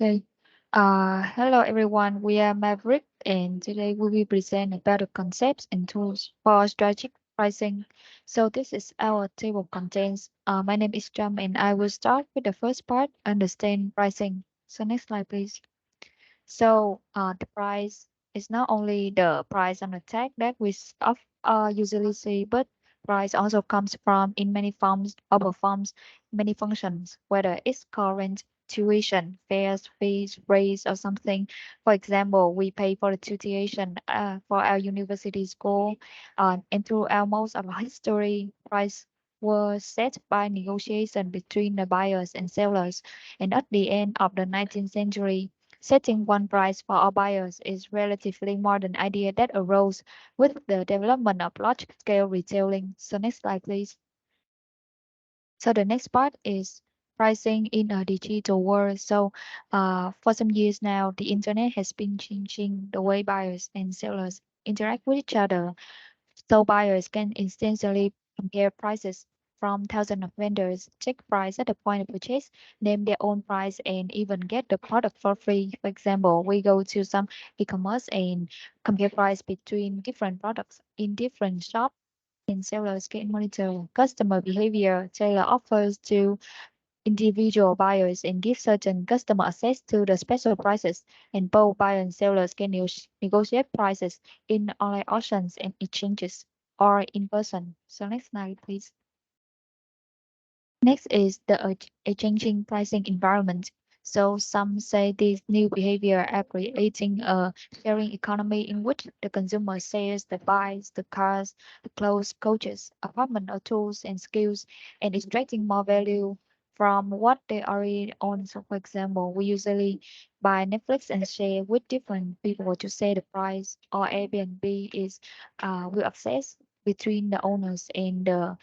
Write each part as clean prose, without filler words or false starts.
Okay. Hello everyone. We are Maverick, and today we will present about the concepts and tools for strategic pricing. So this is our table of contents. My name is Trump, and I will start with the first part, understand pricing. So next slide, please. So the price is not only the price on the tag that usually see, but price also comes from in many forms, other forms, many functions, whether it's current, tuition, fares, fees, rates, or something. For example, we pay for the tuition for our university school, and throughout most of our history, price was set by negotiation between the buyers and sellers. And at the end of the 19th century, setting one price for our buyers is relatively modern idea that arose with the development of large-scale retailing. So next slide, please. So the next part is pricing in a digital world. So for some years now, the internet has been changing the way buyers and sellers interact with each other. So buyers can instantly compare prices from thousands of vendors, check price at the point of purchase, name their own price, and even get the product for free. For example, we go to some e-commerce and compare price between different products in different shops. And sellers can monitor customer behavior, tailor offers to individual buyers, and give certain customer access to the special prices. And both buyers and sellers can negotiate prices in online auctions and exchanges or in person. So next slide, please. Next is the a changing pricing environment. So some say this new behavior are creating a sharing economy in which the consumer says the buys the cars, the clothes, coaches, apartment or tools and skills, and extracting more value from what they already own. So for example, we usually buy Netflix and share with different people to say the price, or Airbnb is will access between the owners and the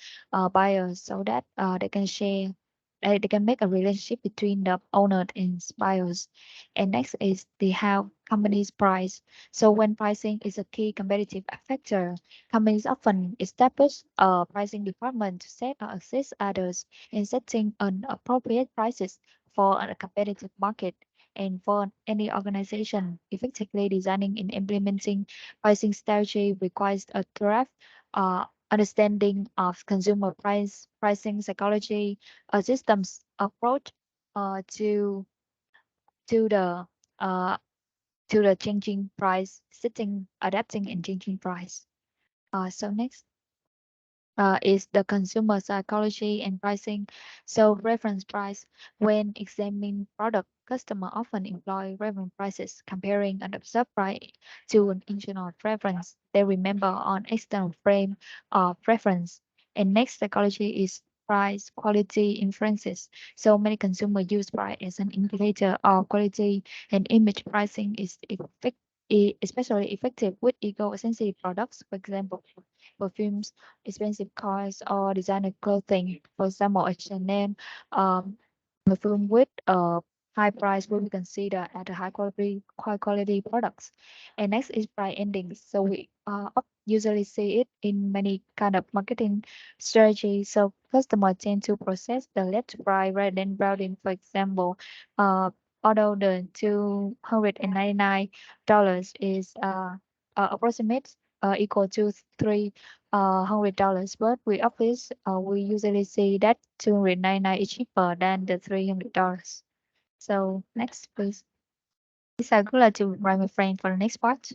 buyers so that they can share they can make a relationship between the owner and buyers. And next is the how companies price. So when pricing is a key competitive factor, companies often establish a pricing department to set or assist others in setting an appropriate prices for a competitive market. And for any organization effectively designing and implementing pricing strategy requires a thorough understanding of consumer pricing psychology, a systems approach to to the uh, to the changing price, setting, adapting, and changing price. So next is the consumer psychology and pricing. So reference price. When examining product, customer often employ reference prices, comparing an observed price to an internal reference. They remember on external frame of reference. And next psychology is price quality inferences. So many consumers use price as an indicator of quality, and image pricing is especially effective with ego-sensitive products. For example, perfumes, expensive cars, or designer clothing. For example, a Chanel um, perfume with a high price will be considered as a high quality products. And next is price endings. So we usually see it in many kind of marketing strategies. So customers tend to process the left price rather than browsing. For example, although the $299 is approximate equal to $300, but with Office, we usually see that 299 is cheaper than the $300. So next, please. This is good to write my friend for the next part.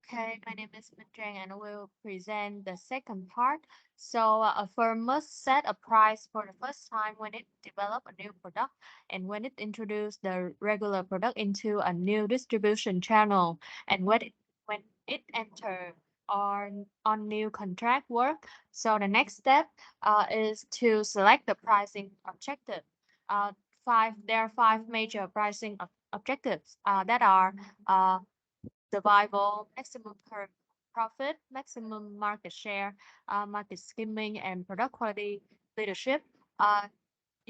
Okay, my name is Minh and I will present the second part. So, a firm must set a price for the first time when it develops a new product and when it introduces the regular product into a new distribution channel and when it enter on new contract work. So the next step is to select the pricing objective. Uh, there are five major pricing objectives that are uh, survival, maximum profit, maximum market share, market skimming, and product quality leadership. Uh,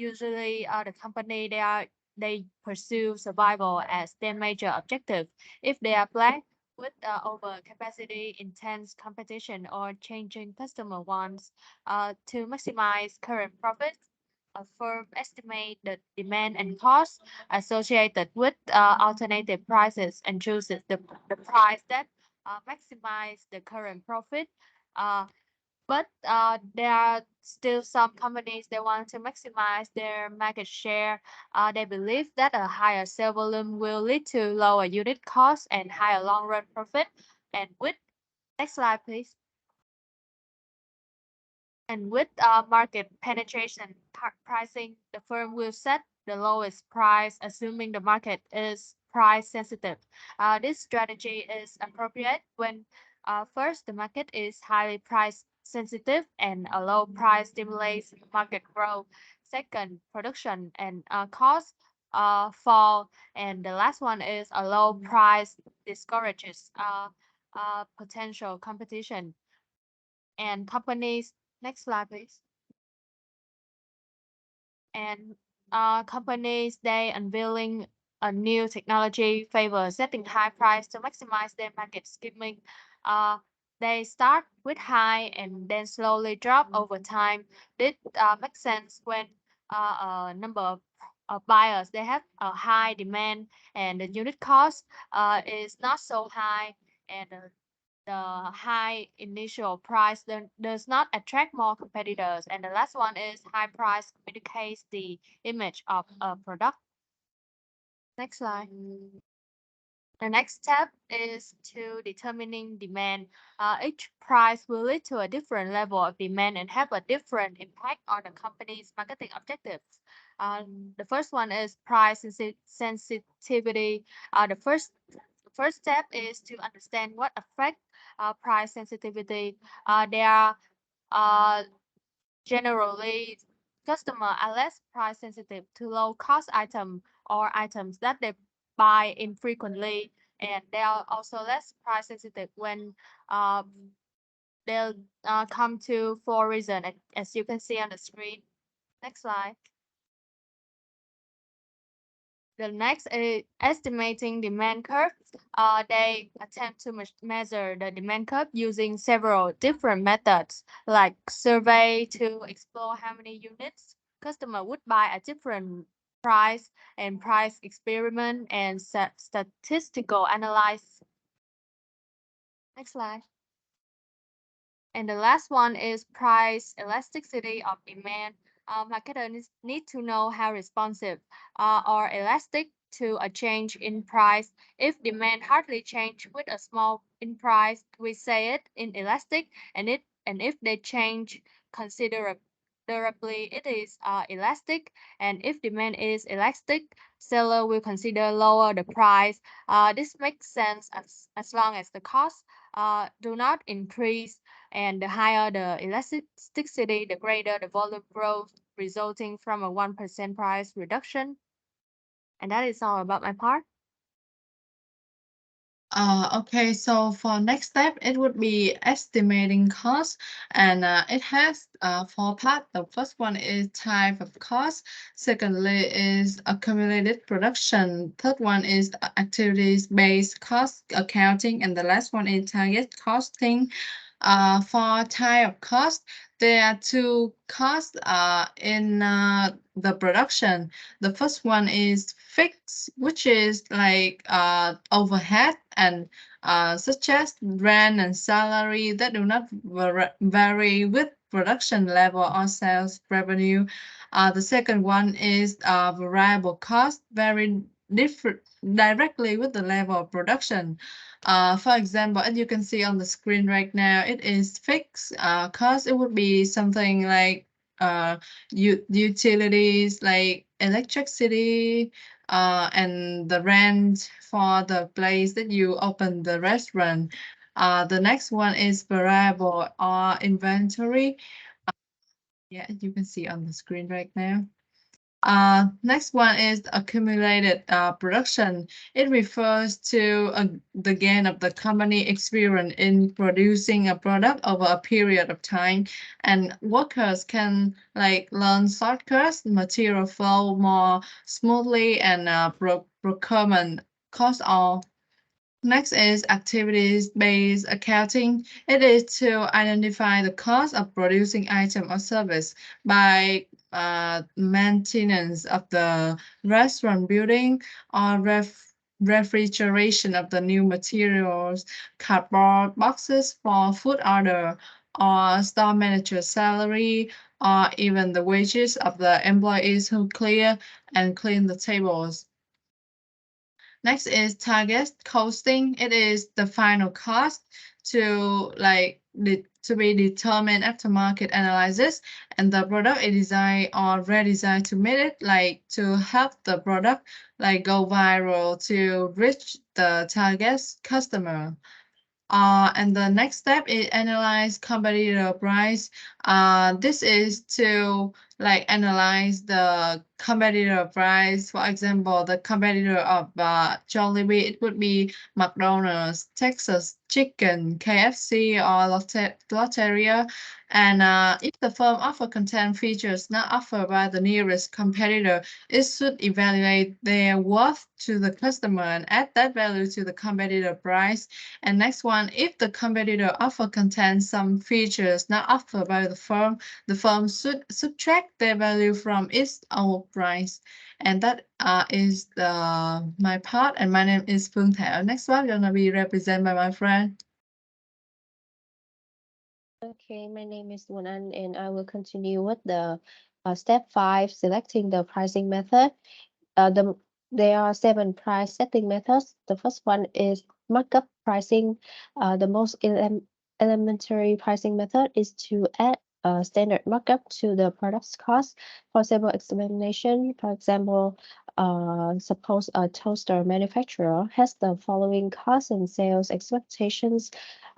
Usually, the company they pursue survival as their major objective. If they are black, with overcapacity, intense competition, or changing customer wants. To maximize current profits, a firm estimate the demand and cost associated with alternative prices and chooses the price that maximize the current profit. Uh, but there are still some companies they want to maximize their market share. They believe that a higher sale volume will lead to lower unit costs and higher long run profit. And with next slide, please. And with market penetration pricing, the firm will set the lowest price, assuming the market is price sensitive. This strategy is appropriate when first the market is highly price sensitive and a low price stimulates market growth. Second, production and cost fall, and the last one is a low price discourages potential competition and companies. Next slide, please. And companies they unveiling a new technology favor setting high price to maximize their market skimming. Uh, they start with high and then slowly drop over time. This makes sense when a number of buyers they have a high demand and the unit cost is not so high and the high initial price does not attract more competitors. And the last one is high price communicates the image of a product. Next slide. The next step is to determining demand. Each price will lead to a different level of demand and have a different impact on the company's marketing objectives. The first one is price sensitivity. The first step is to understand what affect price sensitivity. There are uh, generally customers are less price sensitive to low cost item or items that they buy infrequently, and they are also less price sensitive when uh, they'll come to for reason, as you can see on the screen. Next slide. The next is estimating demand curve. They attempt to measure the demand curve using several different methods, like survey to explore how many units customer would buy at different price, and price experiment and statistical analysis. Next slide. And the last one is price elasticity of demand. Marketers need to know how responsive or elastic to a change in price. If demand hardly change with a small in price, we say it inelastic, and if they change considerably, it is elastic. And if demand is elastic, seller will consider lower the price. This makes sense as long as the cost do not increase, and the higher the elasticity, the greater the volume growth resulting from a 1% price reduction. And that is all about my part. Okay, so for next step, it would be estimating cost, and it has four parts. The first one is type of cost. Secondly is accumulated production. Third one is activities-based cost accounting, and the last one is target costing. For type of cost, there are two costs in the production. The first one is fixed, which is like overhead and such as rent and salary that do not vary with production level or sales revenue. The second one is variable cost, very different directly with the level of production. For example, as you can see on the screen right now, it is fixed cost. It would be something like utilities like electricity and the rent for the place that you open the restaurant. The next one is variable or inventory. Yeah, as you can see on the screen right now. Next one is accumulated production. It refers to the gain of the company experience in producing a product over a period of time, and workers can like learn shortcuts, material flow more smoothly, and procurement cost all. Next is activities-based accounting. It is to identify the cost of producing item or service by maintenance of the restaurant building or refrigeration of the new materials, cardboard boxes for food order, or store manager salary, or even the wages of the employees who clear and clean the tables. Next is target costing. It is the final cost to to be determined after market analysis and the product is designed or redesigned to meet it, like to help the product go viral to reach the target customer. And the next step is analyze competitor price. This is to analyze the competitor price. For example, the competitor of Jollibee, it would be McDonald's, Texas Chicken, KFC, or Lotteria. And if the firm offer content features not offered by the nearest competitor, it should evaluate their worth to the customer and add that value to the competitor price. And next one, if the competitor offer contains some features not offered by the firm should subtract their value from its own price. And that is my part. And my name is Phương Thảo. Next one gonna be represented by my friend. Okay, my name is Wanan, and I will continue with the step 5, selecting the pricing method. There are 7 price setting methods. The first one is markup pricing. The most elementary pricing method is to add a standard markup to the product's cost. For example, explanation, for example, suppose a toaster manufacturer has the following cost and sales expectations.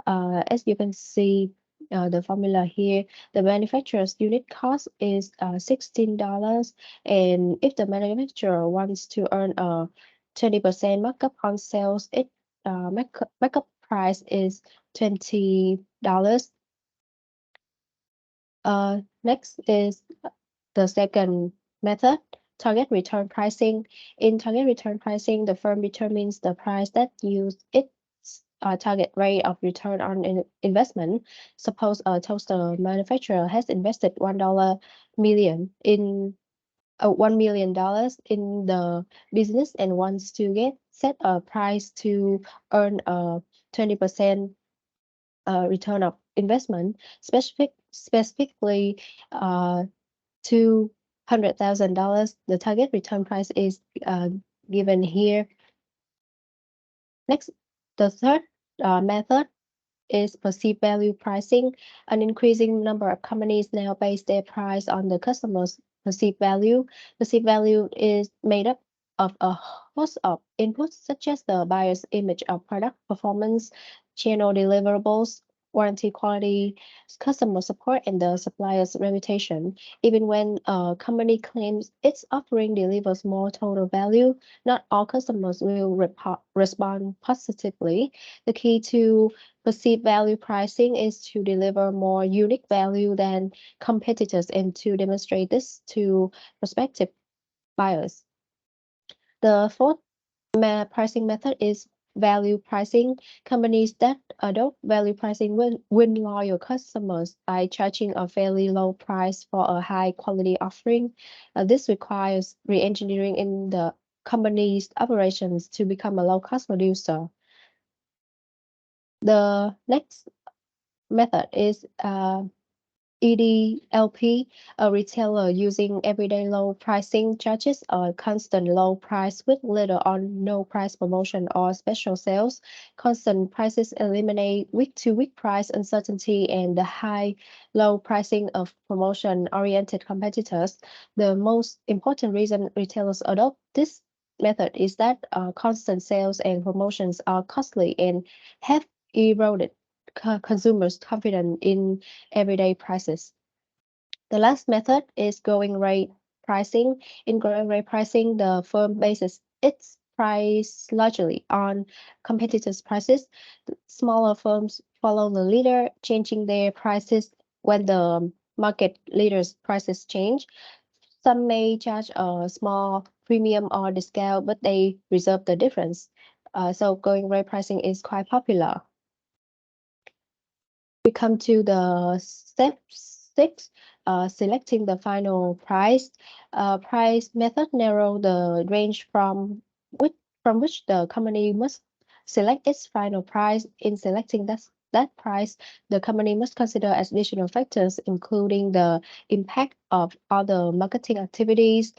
As you can see, the formula here, the manufacturer's unit cost is $16, and if the manufacturer wants to earn a 20% markup on sales, it markup price is $20. Next is the second method, target return pricing. In target return pricing, the firm determines the price that use its target rate of return on investment. Suppose a toaster manufacturer has invested $1 million in $1 million in the business and wants to get set a price to earn a 20% return of investment. Specifically, $200,000. The target return price is given here. Next, the third method is perceived value pricing. An increasing number of companies now base their price on the customer's perceived value. Perceived value is made up of a host of inputs such as the buyer's image of product performance, channel deliverables, warranty quality, customer support, and the supplier's reputation. Even when a company claims its offering delivers more total value, not all customers will respond positively. The key to perceived value pricing is to deliver more unique value than competitors and to demonstrate this to prospective buyers. The fourth pricing method is value pricing. Companies that adopt value pricing will win loyal customers by charging a fairly low price for a high quality offering. This requires re-engineering in the company's operations to become a low-cost producer. The next method is EDLP, a retailer using everyday low pricing charges a constant low price with little or no price promotion or special sales. Constant prices eliminate week-to-week price uncertainty and the high low pricing of promotion-oriented competitors. The most important reason retailers adopt this method is that constant sales and promotions are costly and have eroded consumers' confidence in everyday prices. The last method is going rate pricing. In going rate pricing, the firm bases its price largely on competitors' prices. The smaller firms follow the leader, changing their prices when the market leader's prices change. Some may charge a small premium or discount, but they reserve the difference. So going rate pricing is quite popular. We come to the step six, selecting the final price. Price method narrow the range from which the company must select its final price. In selecting that price, the company must consider additional factors, including the impact of other marketing activities,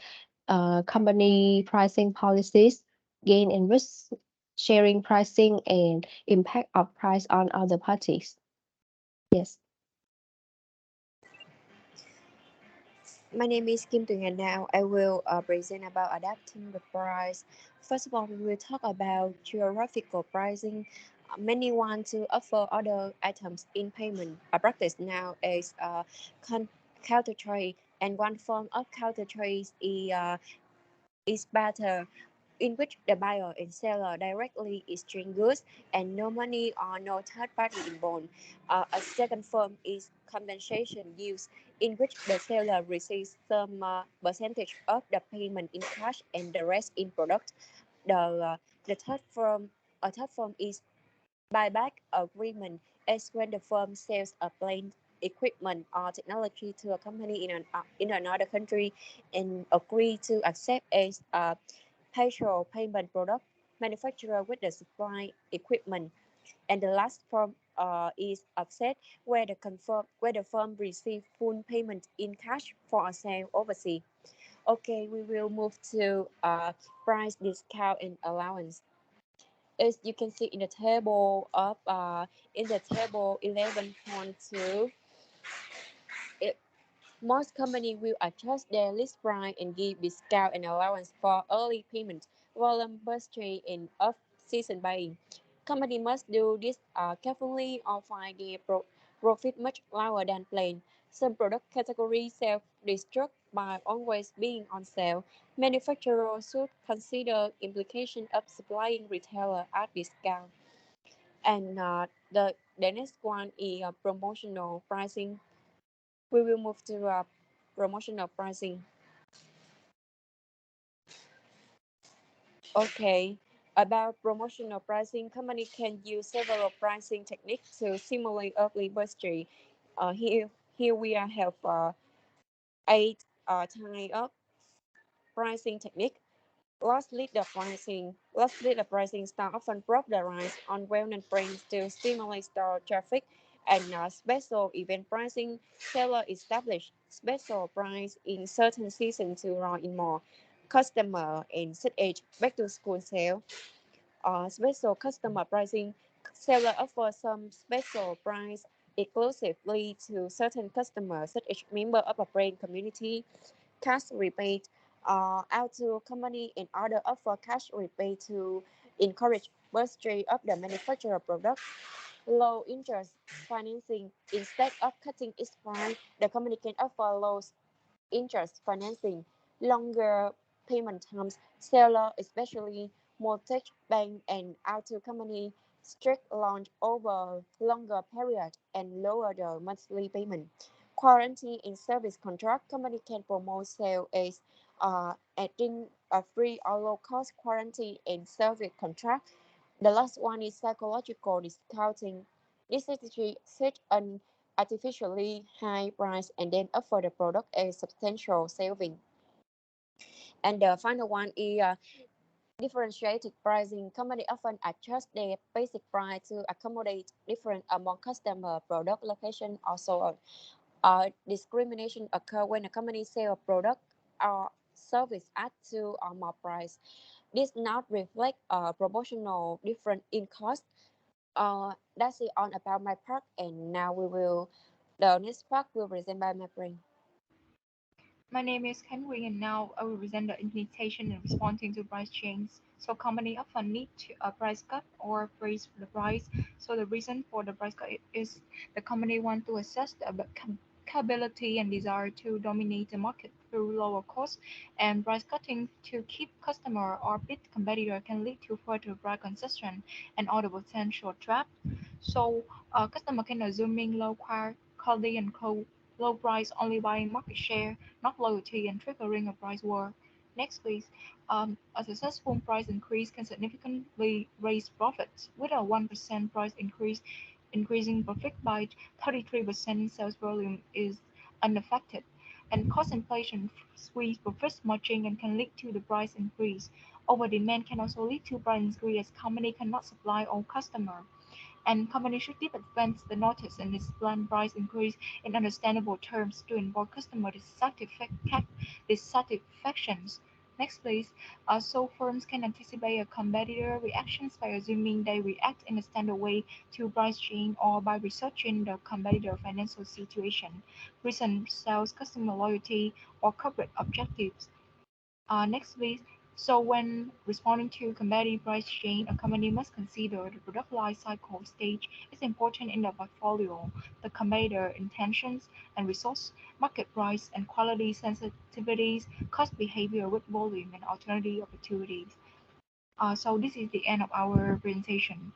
company pricing policies, gain and risk sharing pricing, and impact of price on other parties. Yes. My name is Kim Tuyền, and now I will present about adapting the price. First of all, we will talk about geographical pricing. Many want to offer other items in payment. A practice now is counter trade, and one form of counter trade is better, in which the buyer and seller directly exchange goods and no money or no third party involved. A second form is compensation use, in which the seller receives some percentage of the payment in cash and the rest in product. The third form is buyback agreement, as when the firm sells a plant, equipment, or technology to a company in another country and agree to accept as a partial payment product manufacturer with the supply equipment. And the last form is offset, where the firm receives full payment in cash for a sale overseas. Okay, we will move to price discount and allowance. As you can see in the table of in the table 11.2, most companies will adjust their list price and give discount and allowance for early payment, volume purchase, and off-season buying. Company must do this carefully or find their profit much lower than planned. Some product categories self-destruct by always being on sale. Manufacturers should consider implication of supplying retailer at discount. And the next one is promotional pricing. We will move to promotional pricing. Okay, about promotional pricing, company can use several pricing techniques to simulate early budget. Here we have eight type of pricing technique. Last lead the pricing style often broke the rise on well-known brands to stimulate store traffic, and special event pricing seller establish special price in certain seasons to draw in more customer and set age back to school sale. Special customer pricing seller offer some special price exclusively to certain customers, such as member of a brand community. Cash rebate out to company in order offer cash rebate to encourage purchase of the manufacturer product. Low interest financing, instead of cutting its price, the company can offer low interest financing, longer payment terms. Seller, especially mortgage bank and auto company, strict launch over longer period and lower the monthly payment. Quarantine in service contract, company can promote sale as adding a free or low cost quarantine in service contract. The last one is psychological discounting. This strategy set an artificially high price and then offer the product a substantial saving. And the final one is differentiated pricing. Company often adjust their basic price to accommodate different among customer, product location, or so on. Discrimination occur when a company sell a product or service at two or more price. This not reflect proportional difference in cost. That's it on about my part, and now the next part will present by my brain. My name is Henry, and now I will present the implementation and responding to price change. So company often need to a price cut or freeze the price. So the reason for the price cut is the company want to assess the capability and desire to dominate the market through lower cost, and price cutting to keep customer or beat competitor can lead to further price concession and other potential trap. So customer can assuming quality and low price only buying market share, not loyalty and triggering a price war. Next, please. A successful price increase can significantly raise profits. With a 1% price increase, increasing profit by 33%, sales volume is unaffected. And cost inflation squeeze profit margin and can lead to the price increase. Over demand can also lead to price increase as company cannot supply all customers and companies should give advance the notice and explain price increase in understandable terms to avoid customer dissatisfactions. Next, please. So firms can anticipate a competitor reactions by assuming they react in a standard way to price change or by researching the competitor financial situation, recent sales, customer loyalty, or corporate objectives. Next, please. So when responding to competitive price change, a company must consider the product life cycle stage is important in the portfolio, the competitor intentions and resource, market price and quality sensitivities, cost behavior with volume and alternative opportunities. So this is the end of our presentation.